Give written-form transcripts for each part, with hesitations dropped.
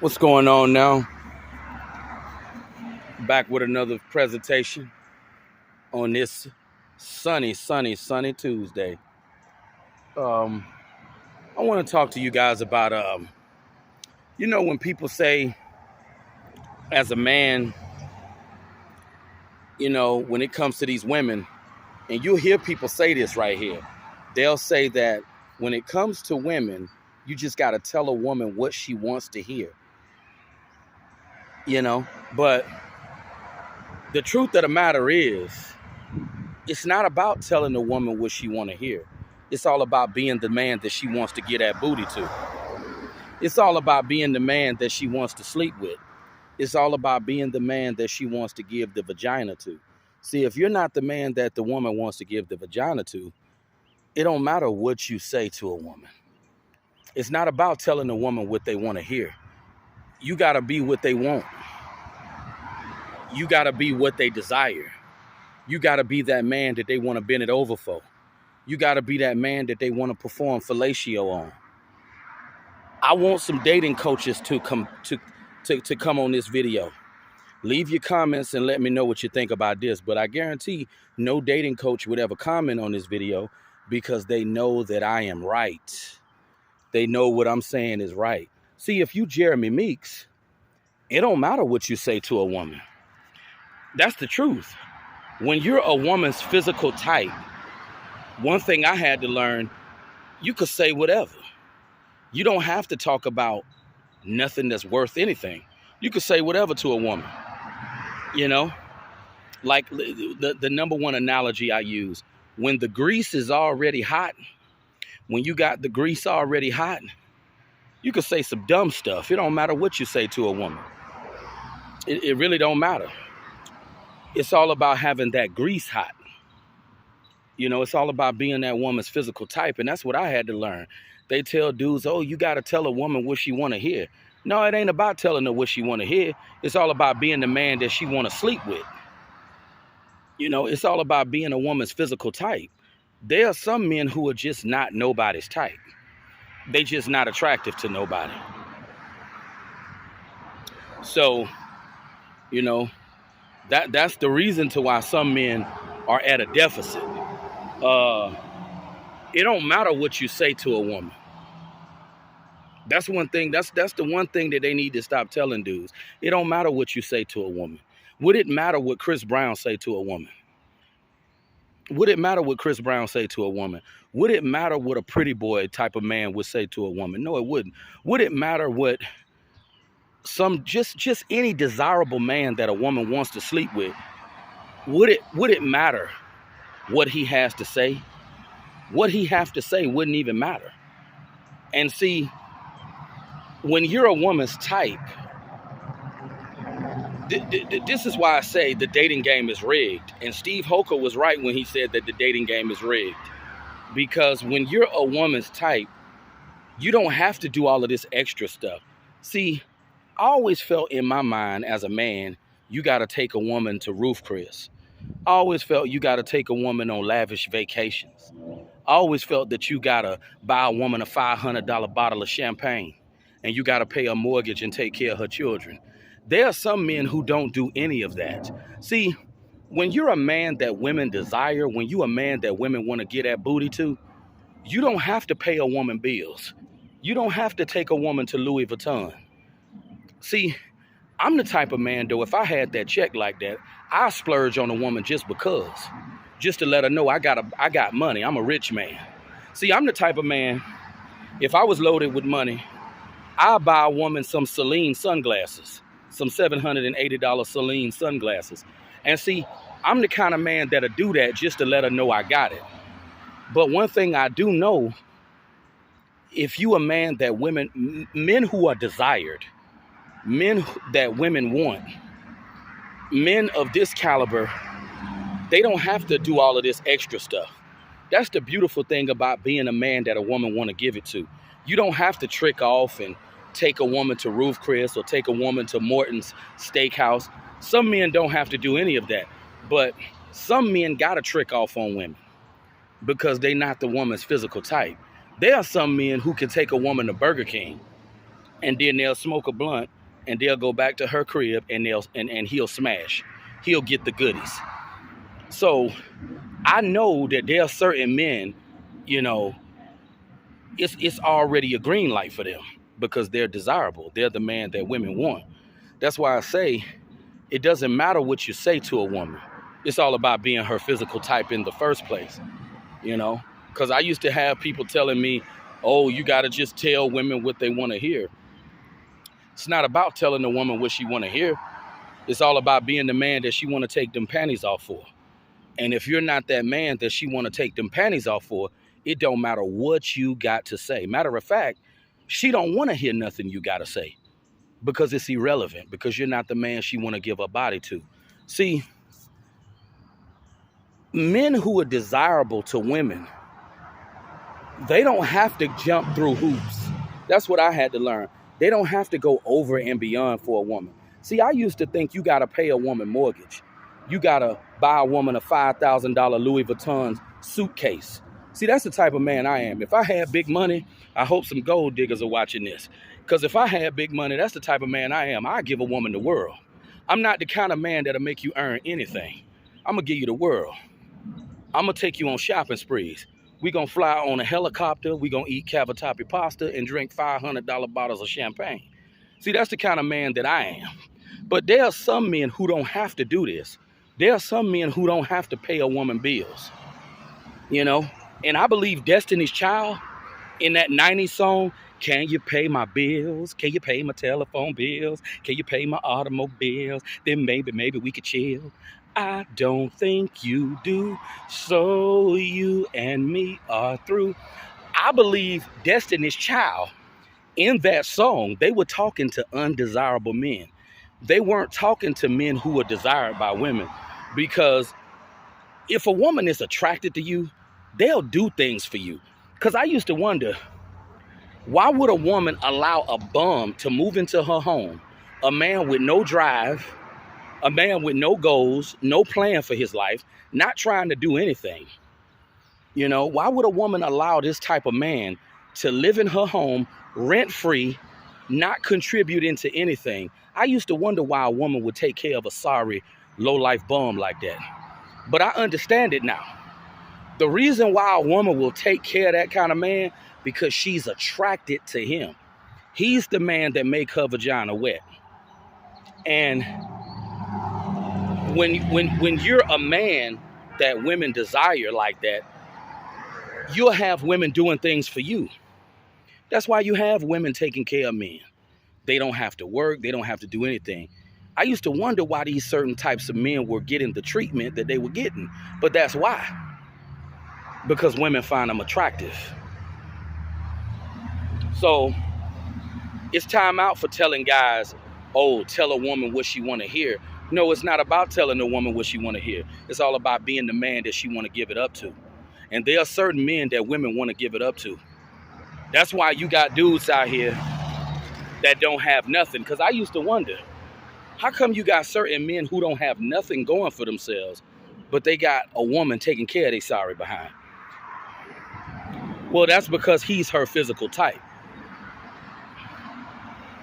What's going on now? Back with another presentation on this sunny Tuesday. Um, I want to talk to you guys about, when people say, as a man, when it comes to these women, and you'll hear people say this right here. They'll say that when it comes to women, you just got to tell a woman what she wants to hear, But the truth of the matter is, it's not about telling a woman what she want to hear. It's all about being the man that she wants to get that booty to. It's all about being the man that she wants to sleep with. It's all about being the man that she wants to give the vagina to. See, if you're not the man that the woman wants to give the vagina to, it don't matter what you say to a woman. It's not about telling a woman what they want to hear. You got to be what they want. You got to be what they desire. You got to be that man that they want to bend it over for. You got to be that man that they want to perform fellatio on. I want some dating coaches to come on this video. Leave your comments and let me know what you think about this. But I guarantee no dating coach would ever comment on this video because they know that I am right. They know what I'm saying is right. See, if you Jeremy Meeks, it don't matter what you say to a woman. That's the truth. When you're a woman's physical type, one thing I had to learn, you could say whatever. You don't have to talk about nothing that's worth anything. You could say whatever to a woman, Like the number one analogy I use, when the grease is already hot, when you got the grease already hot, you could say some dumb stuff. It don't matter what you say to a woman. It really don't matter. It's all about having that grease hot. It's all about being that woman's physical type. And that's what I had to learn. They tell dudes, oh, you got to tell a woman what she want to hear. No, it ain't about telling her what she want to hear. It's all about being the man that she want to sleep with. It's all about being a woman's physical type. There are some men who are just not nobody's type. They just not attractive to nobody. So, that's the reason to why some men are at a deficit. It don't matter what you say to a woman. That's one thing. That's the one thing that they need to stop telling dudes. It don't matter what you say to a woman. Would it matter what Chris Brown say to a woman? Would it matter what Chris Brown say to a woman? Would it matter what a pretty boy type of man would say to a woman? No, it wouldn't. Would it matter what just any desirable man that a woman wants to sleep with? Would it matter what he has to say? What he have to say wouldn't even matter. And see, when you're a woman's type, this is why I say the dating game is rigged. And Steve Hoker was right when he said that the dating game is rigged. Because when you're a woman's type, you don't have to do all of this extra stuff. See, I always felt in my mind as a man, you got to take a woman to Roof Chris. I always felt you got to take a woman on lavish vacations. I always felt that you got to buy a woman a $500 bottle of champagne and you got to pay a mortgage and take care of her children. There are some men who don't do any of that. See, when you're a man that women desire, when you're a man that women want to get that booty to, you don't have to pay a woman bills. You don't have to take a woman to Louis Vuitton. See, I'm the type of man, though, if I had that check like that, I splurge on a woman just because. Just to let her know I got money. I'm a rich man. See, I'm the type of man, if I was loaded with money, I'd buy a woman some Celine sunglasses, some $780 Celine sunglasses. And see, I'm the kind of man that'll do that just to let her know I got it. But one thing I do know, if you a man that men who are desired, men that women want, men of this caliber, they don't have to do all of this extra stuff. That's the beautiful thing about being a man that a woman want to give it to. You don't have to trick off and take a woman to Roof Chris or take a woman to Morton's Steakhouse. Some men don't have to do any of that. But some men got to trick off on women because they're not the woman's physical type. There are some men who can take a woman to Burger King and then they'll smoke a blunt, and they'll go back to her crib, and he'll smash. He'll get the goodies. So I know that there are certain men, you know, it's already a green light for them because they're desirable. They're the man that women want. That's why I say it doesn't matter what you say to a woman. It's all about being her physical type in the first place, you know? Because I used to have people telling me, oh, you got to just tell women what they want to hear. It's not about telling a woman what she want to hear. It's all about being the man that she want to take them panties off for. And if you're not that man that she want to take them panties off for, it don't matter what you got to say. Matter of fact, she don't want to hear nothing you got to say because it's irrelevant, because you're not the man she want to give her body to. See, men who are desirable to women, they don't have to jump through hoops. That's what I had to learn. They don't have to go over and beyond for a woman. See, I used to think you got to pay a woman mortgage. You got to buy a woman a $5,000 Louis Vuitton suitcase. See, that's the type of man I am. If I had big money, I hope some gold diggers are watching this. Because if I had big money, that's the type of man I am. I give a woman the world. I'm not the kind of man that'll make you earn anything. I'm going to give you the world. I'm going to take you on shopping sprees. We're going to fly on a helicopter. We're going to eat cavatappi pasta and drink $500 bottles of champagne. See, that's the kind of man that I am. But there are some men who don't have to do this. There are some men who don't have to pay a woman bills. You know? And I believe Destiny's Child in that 90s song, can you pay my bills? Can you pay my telephone bills? Can you pay my automobiles? Then maybe we could chill. I don't think you do, so you and me are through. I believe Destiny's Child, in that song, they were talking to undesirable men. They weren't talking to men who were desired by women. Because if a woman is attracted to you, they'll do things for you. Because I used to wonder, why would a woman allow a bum to move into her home, a man with no drive, a man with no goals, no plan for his life, not trying to do anything? You know, why would a woman allow this type of man to live in her home rent-free, not contributing to anything? I used to wonder why a woman would take care of a sorry, low-life bum like that. But I understand it now. The reason why a woman will take care of that kind of man, because she's attracted to him. He's the man that make her vagina wet. And when you're a man that women desire like that, you'll have women doing things for you. That's why you have women taking care of men. They don't have to work. They don't have to do anything. I used to wonder why these certain types of men were getting the treatment that they were getting. But that's why. Because women find them attractive. So it's time out for telling guys, oh, tell a woman what she want to hear. No, it's not about telling a woman what she want to hear. It's all about being the man that she want to give it up to. And there are certain men that women want to give it up to. That's why you got dudes out here that don't have nothing. Because I used to wonder, how come you got certain men who don't have nothing going for themselves, but they got a woman taking care of their sorry behind? Well, that's because he's her physical type.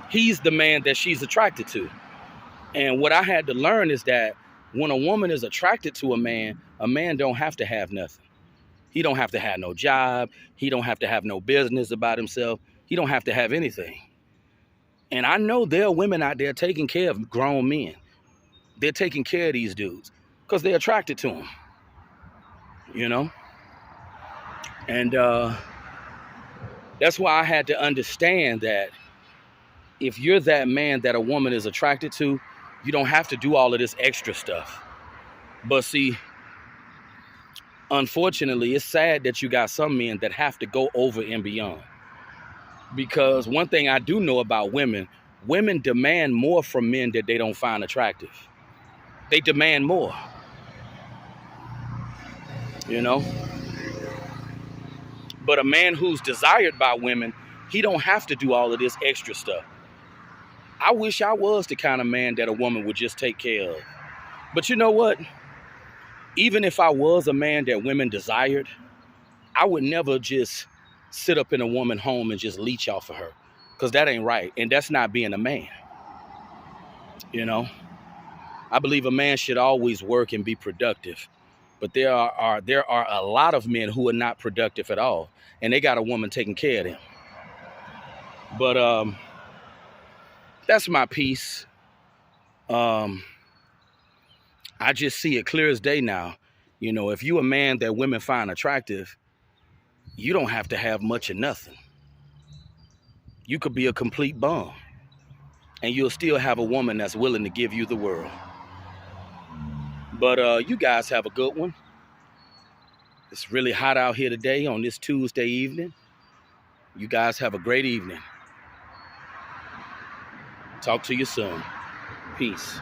He's the man that she's attracted to. And what I had to learn is that when a woman is attracted to a man don't have to have nothing. He don't have to have no job. He don't have to have no business about himself. He don't have to have anything. And I know there are women out there taking care of grown men. They're taking care of these dudes because they're attracted to them. You know? And that's why I had to understand that if you're that man that a woman is attracted to, you don't have to do all of this extra stuff. But see, unfortunately, it's sad that you got some men that have to go over and beyond. Because one thing I do know about women, women demand more from men that they don't find attractive. They demand more. You know? But a man who's desired by women, he don't have to do all of this extra stuff. I wish I was the kind of man that a woman would just take care of. But you know what? Even if I was a man that women desired, I would never just sit up in a woman's home and just leech off of her. because that ain't right. And that's not being a man. You know, I believe a man should always work and be productive. But there are a lot of men who are not productive at all. And they got a woman taking care of them. But that's my piece. I just see it clear as day now. You know, if you a man that women find attractive, you don't have to have much of nothing. You could be a complete bum, and you'll still have a woman that's willing to give you the world. But you guys have a good one. It's really hot out here today on this Tuesday evening. You guys have a great evening. Talk to you soon. Peace.